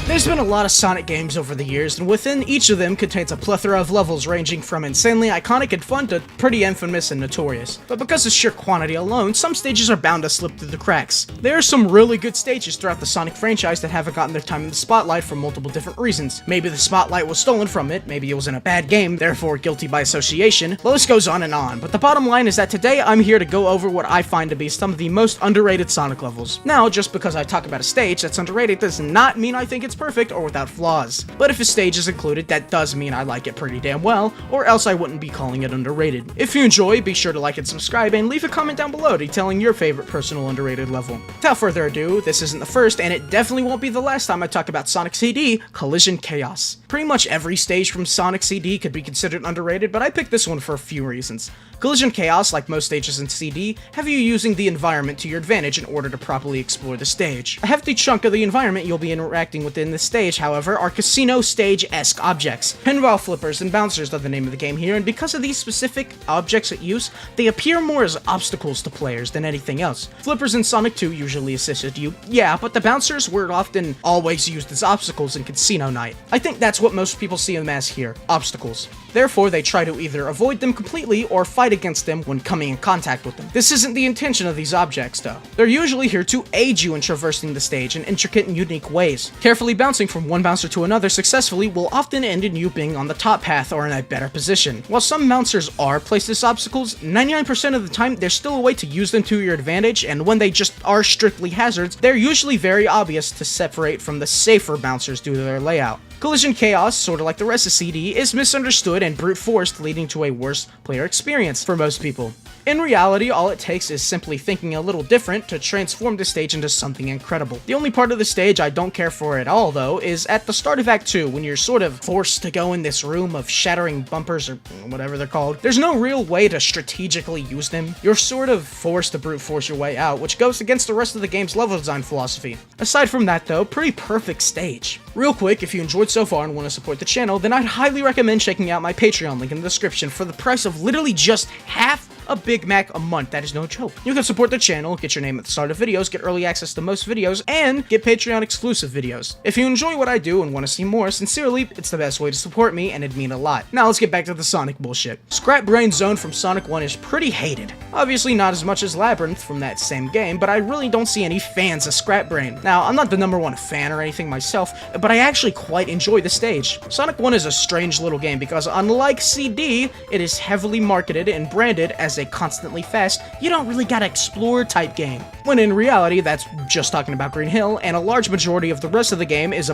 There's been a lot of Sonic games over the years, and within each of them contains a plethora of levels ranging from insanely iconic and fun to pretty infamous and notorious. But because of sheer quantity alone, some stages are bound to slip through the cracks. There are some really good stages throughout the Sonic franchise that haven't gotten their time in the spotlight for multiple different reasons. Maybe the spotlight was stolen from it, maybe it was in a bad game, therefore guilty by association. The list goes on and on, but the bottom line is that today I'm here to go over what I find to be some of the most underrated Sonic levels. Now, just because I talk about a stage that's underrated does not mean I think it's perfect or without flaws. But if a stage is included, that does mean I like it pretty damn well, or else I wouldn't be calling it underrated. If you enjoy, be sure to like and subscribe, and leave a comment down below detailing your favorite personal underrated level. Without further ado, this isn't the first, and it definitely won't be the last time I talk about Sonic CD, Collision Chaos. Pretty much every stage from Sonic CD could be considered underrated, but I picked this one for a few reasons. Collision Chaos, like most stages in CD, have you using the environment to your advantage in order to properly explore the stage. A hefty chunk of the environment you'll be interacting within this stage, however, are casino stage-esque objects. Pinball flippers and bouncers are the name of the game here, and because of these specific objects at use, they appear more as obstacles to players than anything else. Flippers in Sonic 2 usually assisted you, yeah, but the bouncers were often always used as obstacles in Casino Night. I think that's what most people see them as here, obstacles. Therefore, they try to either avoid them completely or fight against them when coming in contact with them. This isn't the intention of these objects, though. They're usually here to aid you in traversing the stage in intricate and unique ways. Carefully bouncing from one bouncer to another successfully will often end in you being on the top path or in a better position. While some bouncers are placed as obstacles, 99% of the time there's still a way to use them to your advantage, and when they just are strictly hazards, they're usually very obvious to separate from the safer bouncers due to their layout. Collision Chaos, sorta like the rest of CD, is misunderstood and brute-forced, leading to a worse player experience for most people. In reality, all it takes is simply thinking a little different to transform the stage into something incredible. The only part of the stage I don't care for at all, though, is at the start of Act 2, when you're sort of forced to go in this room of shattering bumpers, or whatever they're called. There's no real way to strategically use them. You're sort of forced to brute force your way out, which goes against the rest of the game's level design philosophy. Aside from that, though, pretty perfect stage. Real quick, if you enjoyed so far and want to support the channel, then I'd highly recommend checking out my Patreon link in the description for the price of literally just half a Big Mac a month. That is no joke. You can support the channel, get your name at the start of videos, get early access to most videos, and get Patreon exclusive videos. If you enjoy what I do and want to see more, sincerely, it's the best way to support me, and it'd mean a lot. Now let's get back to the Sonic bullshit. Scrap Brain Zone from Sonic 1 is pretty hated. Obviously not as much as Labyrinth from that same game, but I really don't see any fans of Scrap Brain. Now, I'm not the #1 fan or anything myself, but I actually quite enjoy the stage. Sonic 1 is a strange little game because unlike CD, it is heavily marketed and branded as a constantly fast, you don't really gotta explore type game. When in reality, that's just talking about Green Hill, and a large majority of the rest of the game is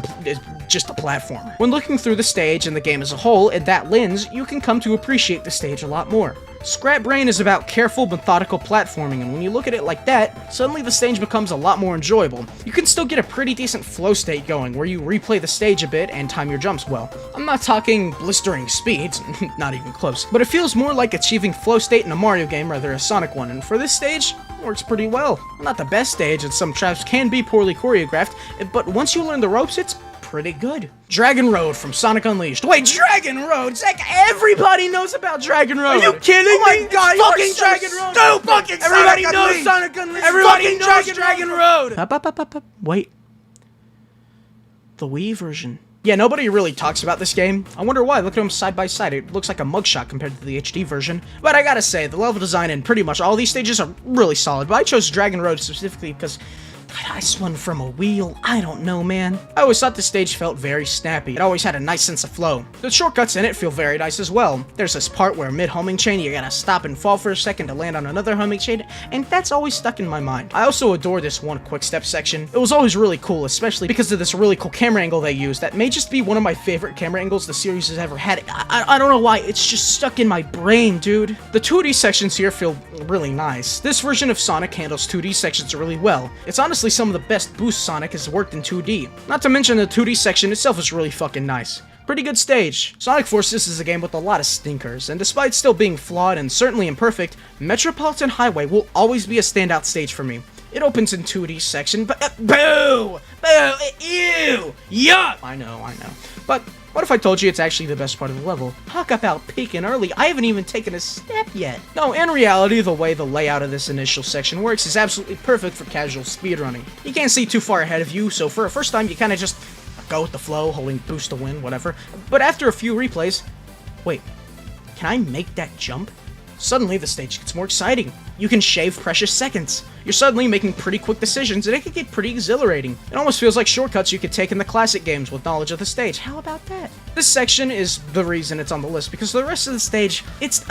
just a platformer. When looking through the stage and the game as a whole, in that lens, you can come to appreciate the stage a lot more. Scrap Brain is about careful, methodical platforming, and when you look at it like that, suddenly the stage becomes a lot more enjoyable. You can still get a pretty decent flow state going, where you replay the stage a bit and time your jumps well. I'm not talking blistering speeds, not even close, but it feels more like achieving flow state in a Mario game rather than a Sonic one, and for this stage, it works pretty well. Not the best stage, and some traps can be poorly choreographed, but once you learn the ropes, it's pretty good. Dragon Road from Sonic Unleashed. Wait, Dragon Road? Zach, everybody knows about Dragon Road. Are you kidding me? Oh my god, fucking so Dragon Road. Stupid. Fucking Everybody Sonic knows Unleashed. Sonic Unleashed. Everybody knows Dragon Road. Up. Wait. The Wii version. Yeah, nobody really talks about this game. I wonder why. Look at them side by side. It looks like a mugshot compared to the HD version. But I gotta say, the level design in pretty much all these stages are really solid. But I chose Dragon Road specifically because I swung from a wheel. I don't know, man. I always thought the stage felt very snappy. It always had a nice sense of flow. The shortcuts in it feel very nice as well. There's this part where mid-homing chain, you gotta stop and fall for a second to land on another homing chain, and that's always stuck in my mind. I also adore this one quick step section. It was always really cool, especially because of this really cool camera angle they used. That may just be one of my favorite camera angles the series has ever had. I don't know why, it's just stuck in my brain, dude. The 2D sections here feel really nice. This version of Sonic handles 2D sections really well. It's honestly some of the best boost Sonic has worked in 2D. Not to mention the 2D section itself is really fucking nice. Pretty good stage. Sonic Forces is a game with a lot of stinkers, and despite still being flawed and certainly imperfect, Metropolitan Highway will always be a standout stage for me. It opens in 2D section, but boo! Boo! Ew! Yuck! I know. But what if I told you it's actually the best part of the level? Talk about peaking early, I haven't even taken a step yet. No, in reality, the way the layout of this initial section works is absolutely perfect for casual speedrunning. You can't see too far ahead of you, so for a first time, you kinda just go with the flow, holding boost to win, whatever. But after a few replays, wait, can I make that jump? Suddenly, the stage gets more exciting. You can shave precious seconds. You're suddenly making pretty quick decisions, and it can get pretty exhilarating. It almost feels like shortcuts you could take in the classic games with knowledge of the stage. How about that? This section is the reason it's on the list, because the rest of the stage, it's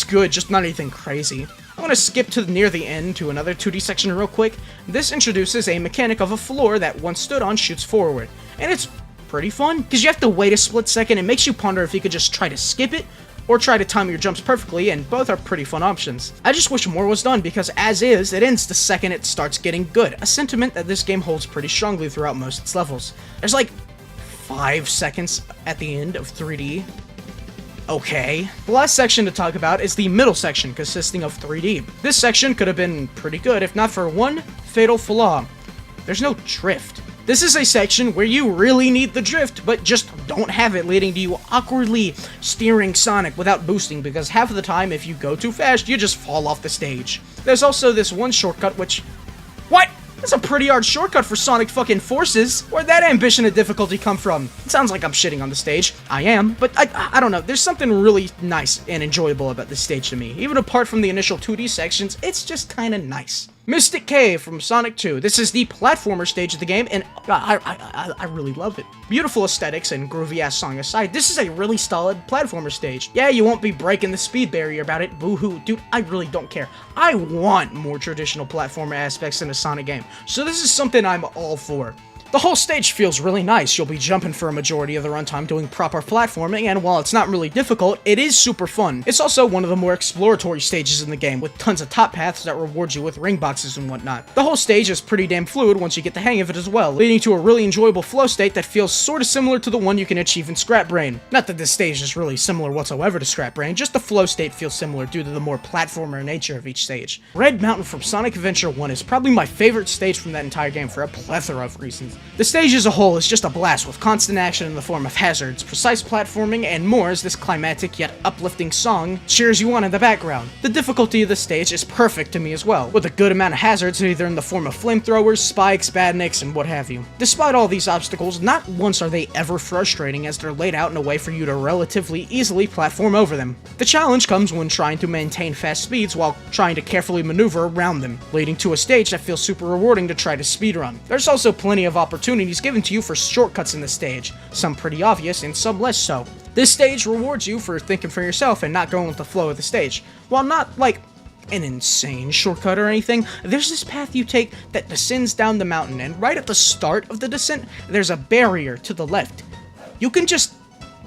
good, just not anything crazy. I'm gonna skip to near the end to another 2D section real quick. This introduces a mechanic of a floor that once stood on shoots forward, and it's pretty fun, because you have to wait a split second. It makes you ponder if you could just try to skip it, or try to time your jumps perfectly, and both are pretty fun options. I just wish more was done, because as is, it ends the second it starts getting good, a sentiment that this game holds pretty strongly throughout most of its levels. There's like 5 seconds at the end of 3D. Okay. The last section to talk about is the middle section, consisting of 3D. This section could have been pretty good if not for one fatal flaw. There's no drift. This is a section where you really need the drift, but just don't have it, leading to you awkwardly steering Sonic without boosting, because half of the time, if you go too fast, you just fall off the stage. There's also this one shortcut which... What? That's a pretty hard shortcut for Sonic fucking Forces. Where'd that ambition and difficulty come from? It sounds like I'm shitting on the stage. I am, but I don't know. There's something really nice and enjoyable about this stage to me. Even apart from the initial 2D sections, it's just kinda nice. Mystic Cave from Sonic 2. This is the platformer stage of the game, and I really love it. Beautiful aesthetics and groovy-ass song aside, this is a really solid platformer stage. Yeah, you won't be breaking the speed barrier about it, boo-hoo. Dude, I really don't care. I want more traditional platformer aspects in a Sonic game, so this is something I'm all for. The whole stage feels really nice. You'll be jumping for a majority of the runtime doing proper platforming, and while it's not really difficult, it is super fun. It's also one of the more exploratory stages in the game, with tons of top paths that reward you with ring boxes and whatnot. The whole stage is pretty damn fluid once you get the hang of it as well, leading to a really enjoyable flow state that feels sorta similar to the one you can achieve in Scrap Brain. Not that this stage is really similar whatsoever to Scrap Brain, just the flow state feels similar due to the more platformer nature of each stage. Red Mountain from Sonic Adventure 1 is probably my favorite stage from that entire game for a plethora of reasons. The stage as a whole is just a blast with constant action in the form of hazards, precise platforming, and more as this climactic yet uplifting song cheers you on in the background. The difficulty of the stage is perfect to me as well, with a good amount of hazards either in the form of flamethrowers, spikes, badniks, and what have you. Despite all these obstacles, not once are they ever frustrating as they're laid out in a way for you to relatively easily platform over them. The challenge comes when trying to maintain fast speeds while trying to carefully maneuver around them, leading to a stage that feels super rewarding to try to speedrun. There's also plenty of opportunities given to you for shortcuts in the stage, some pretty obvious and some less so. This stage rewards you for thinking for yourself and not going with the flow of the stage. While not like an insane shortcut or anything, there's this path you take that descends down the mountain, and right at the start of the descent, there's a barrier to the left. You can just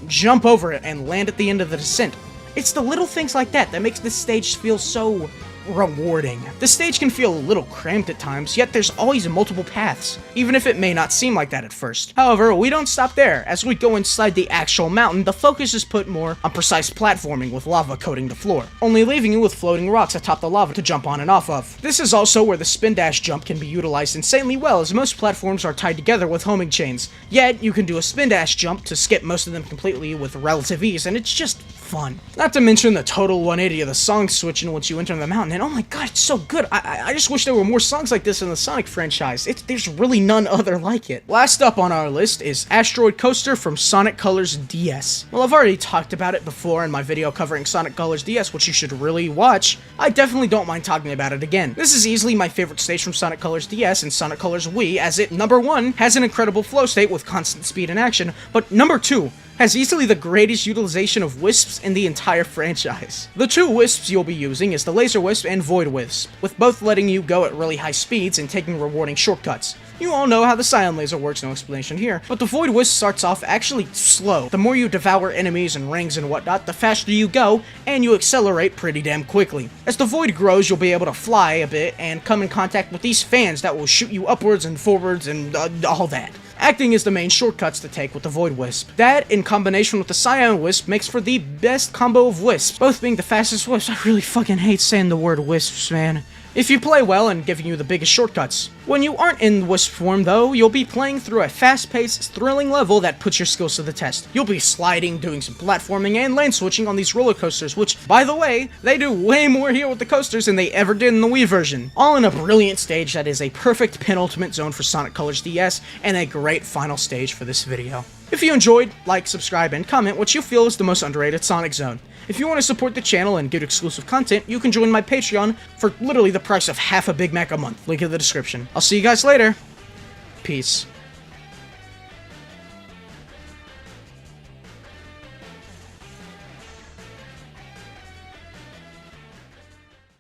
jump over it and land at the end of the descent. It's the little things like that that makes this stage feel so rewarding. The stage can feel a little cramped at times, yet there's always multiple paths, even if it may not seem like that at first. However, we don't stop there. As we go inside the actual mountain, the focus is put more on precise platforming with lava coating the floor, only leaving you with floating rocks atop the lava to jump on and off of. This is also where the spin dash jump can be utilized insanely well, as most platforms are tied together with homing chains. Yet, you can do a spin dash jump to skip most of them completely with relative ease, and it's just fun. Not to mention the total 180 of the song switching once you enter the mountain, and oh my god, it's so good. I just wish there were more songs like this in the Sonic franchise. There's really none other like it. Last up on our list is Asteroid Coaster from Sonic Colors DS. Well, I've already talked about it before in my video covering Sonic Colors DS, which you should really watch. I definitely don't mind talking about it again. This is easily my favorite stage from Sonic Colors DS and Sonic Colors Wii, as it, number 1, has an incredible flow state with constant speed and action, but number 2, has easily the greatest utilization of wisps in the entire franchise. The two wisps you'll be using is the Laser Wisp and Void Wisp, with both letting you go at really high speeds and taking rewarding shortcuts. You all know how the Scion Laser works, no explanation here, but the Void Wisp starts off actually slow. The more you devour enemies and rings and whatnot, the faster you go, and you accelerate pretty damn quickly. As the Void grows, you'll be able to fly a bit and come in contact with these fans that will shoot you upwards and forwards and all that, acting as the main shortcuts to take with the Void Wisp. That, in combination with the Scion Wisp, makes for the best combo of wisps, both being the fastest wisps. I really fucking hate saying the word wisps, man. if you play well and giving you the biggest shortcuts. When you aren't in Wisp form though, you'll be playing through a fast-paced, thrilling level that puts your skills to the test. You'll be sliding, doing some platforming, and lane switching on these roller coasters, which, by the way, they do way more here with the coasters than they ever did in the Wii version. All in a brilliant stage that is a perfect penultimate zone for Sonic Colors DS, and a great final stage for this video. If you enjoyed, like, subscribe, and comment what you feel is the most underrated Sonic Zone. If you want to support the channel and get exclusive content, you can join my Patreon for literally the price of half a Big Mac a month. Link in the description. I'll see you guys later. Peace.